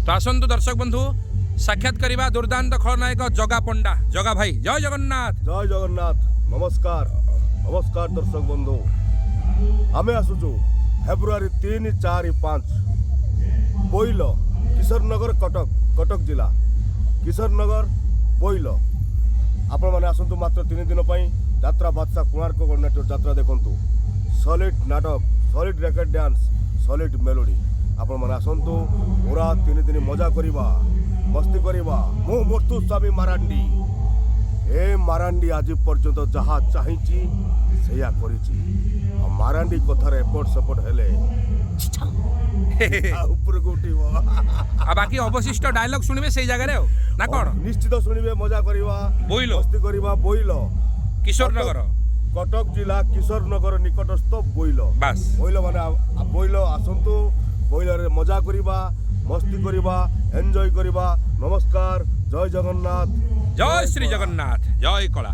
तो आसतु दर्शक बंधु साक्षात करवा दुर्दांत खलनायक जगा पंडा। जगा भाई जय जगन्नाथ। जय जगन्नाथ। नमस्कार नमस्कार दर्शक बंधु, आमे आसुचु फेब्रुआरी 3, 4, 5 बोइल किशोरनगर कटक जिला किशोरनगर बोइल। आपण माने आसंतु मात्र 3 दिन पई यात्रा बादशाह कोणार्क गणनाट्य यात्रा देखंतु। सॉलिड नाटक, solid racket dance, solid melody. आपण माने आसंतु पूरा 3 दिन मजा करिबा, मस्ती करिबा। मु मूर्तु स्वामी मारांडी ए मारांडी आज पर्यंत जहाँ चाहिए सेया करिछि। मारांडी कथार एपट सेपट हेले ऊपर उठिबो। आ बाकी अवशिष्ट डायलॉग सुनिबे सेई जगह रे हो ना कोन? निश्चित सुनिबे, मजा करिबा, बोइल मस्ती करिबा। बोइल किशोरनगर कटक जिला किशोरनगर निकटस्थ बोइल। बस बोइल माने बोइल आसंतु बोइल रे मजा करिबा, मस्ती करिबा, एन्जॉय करिबा। नमस्कार। जय जगन्नाथ। जय श्री जगन्नाथ। जय कला।